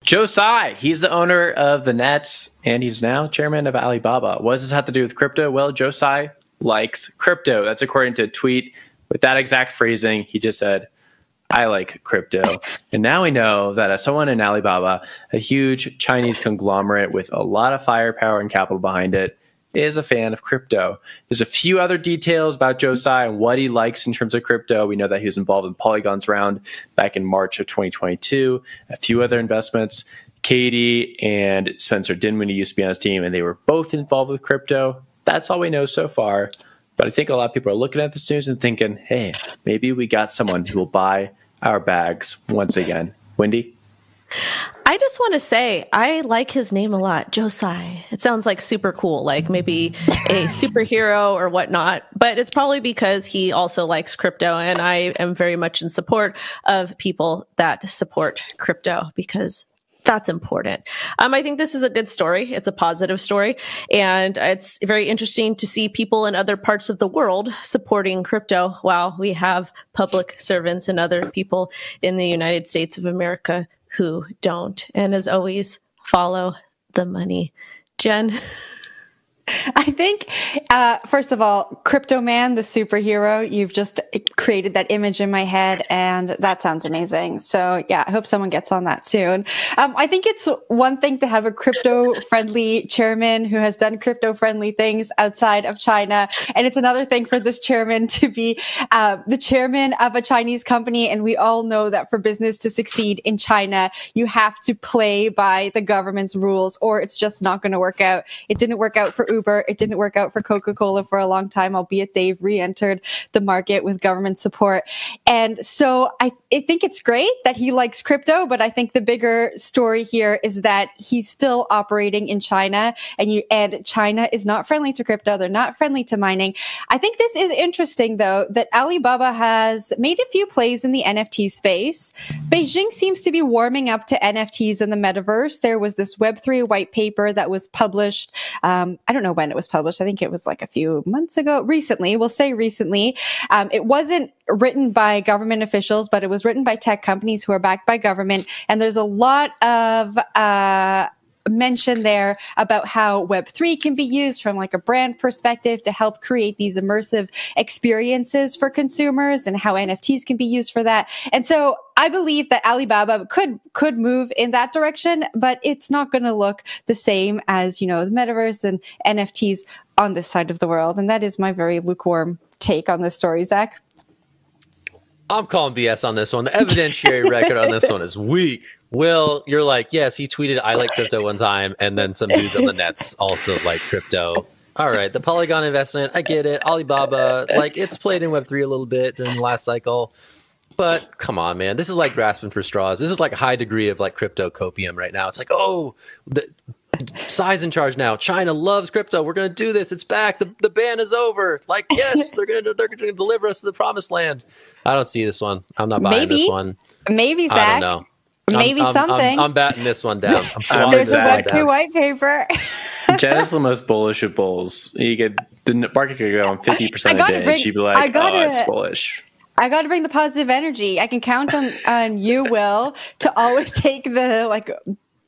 Joe Tsai, he's the owner of the Nets, and he's now chairman of Alibaba. What does this have to do with crypto? Well, Joe Tsai likes crypto. That's according to a tweet with that exact phrasing. He just said, I like crypto. And now we know that as someone in Alibaba, a huge Chinese conglomerate with a lot of firepower and capital behind it, is a fan of crypto. There's a few other details about Joe Tsai and what he likes in terms of crypto. We know that he was involved in Polygon's round back in March of 2022. A few other investments. Katie and Spencer Dinwiddie used to be on his team, and they were both involved with crypto. That's all we know so far. But I think a lot of people are looking at this news and thinking, hey, maybe we got someone who will buy our bags once again. Wendy? I just want to say, I like his name a lot, Joe Tsai. It sounds like super cool, like maybe a superhero or whatnot, but it's probably because he also likes crypto, and I am very much in support of people that support crypto because that's important. I think this is a good story. It's a positive story, and it's very interesting to see people in other parts of the world supporting crypto while we have public servants and other people in the United States of America who don't. And as always, follow the money. Jen? I think, first of all, Crypto Man, the superhero, you've just created that image in my head, and that sounds amazing. So yeah, I hope someone gets on that soon. I think it's one thing to have a crypto-friendly chairman who has done crypto-friendly things outside of China, and it's another thing for this chairman to be the chairman of a Chinese company, and we all know that for business to succeed in China, you have to play by the government's rules, or it's just not going to work out. It didn't work out for Uber. It didn't work out for Coca-Cola for a long time, albeit they've re-entered the market with government support. And so I think it's great that he likes crypto, but I think the bigger story here is that he's still operating in China, and China is not friendly to crypto. They're not friendly to mining. I think this is interesting, though, that Alibaba has made a few plays in the NFT space. Beijing seems to be warming up to NFTs in the metaverse. There was this Web3 white paper that was published. I don't know when it was published. I think it was like a few months ago. Recently, we'll say recently. It wasn't written by government officials, but it was written by tech companies who are backed by government. And there's a lot of mention there about how Web3 can be used from like a brand perspective to help create these immersive experiences for consumers, and how NFTs can be used for that. And so I believe that Alibaba could move in that direction, but it's not going to look the same as, the metaverse and NFTs on this side of the world. And that is my very lukewarm take on this story, Zach. I'm calling BS on this one. The evidentiary record on this one is weak. Will, you're like, yes, he tweeted, I like crypto one time, and then some dudes on the Nets also like crypto. All right, the Polygon investment, I get it. Alibaba, it's played in Web3 a little bit during the last cycle. But come on, man. This is like grasping for straws. This is like a high degree of crypto copium right now. It's like, the Tsai's in charge now. China loves crypto. We're going to do this. It's back. The ban is over. Yes, they're going to deliver us to the promised land. I don't see this one. I'm not buying this one. Maybe, Zach. I don't know. Maybe something. I'm batting this one down. There's a Web2 white paper. Jen is the most bullish of bulls. The market could go on 50% a day, and she'd be like, it's bullish. I got to bring the positive energy. I can count on you, Will, to always take the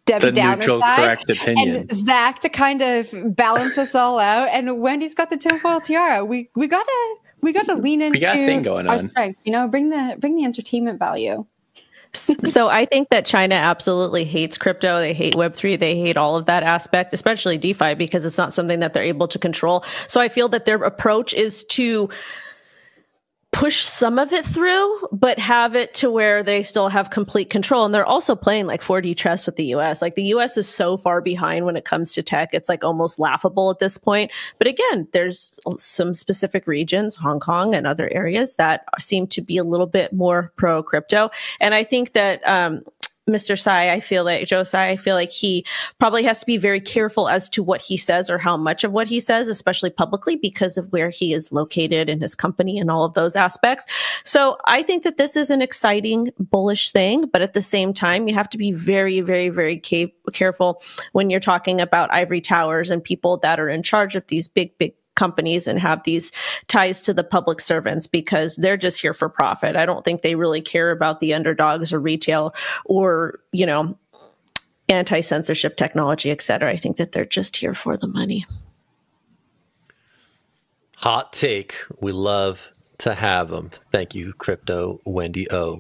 Debbie Downer neutral, side, correct opinion, and Zach to kind of balance us all out. And Wendy's got the tinfoil tiara. We gotta lean into a thing going our on. strengths. Bring the entertainment value. So I think that China absolutely hates crypto. They hate Web3. They hate all of that aspect, especially DeFi, because it's not something that they're able to control. So I feel that their approach is to push some of it through, but have it to where they still have complete control. And they're also playing 4D chess with the US. The US is so far behind when it comes to tech. It's almost laughable at this point. But again, there's some specific regions, Hong Kong and other areas, that seem to be a little bit more pro crypto. And I think that, Mr. Tsai, Joe Tsai, I feel like he probably has to be very careful as to what he says or how much of what he says, especially publicly, because of where he is located in his company and all of those aspects. So I think that this is an exciting, bullish thing, but at the same time, you have to be very, very, very careful when you're talking about ivory towers and people that are in charge of these big companies and have these ties to the public servants, because they're just here for profit. I don't think they really care about the underdogs or retail or, anti-censorship technology, et cetera. I think that they're just here for the money. Hot take. We love to have them. Thank you, Crypto Wendy O.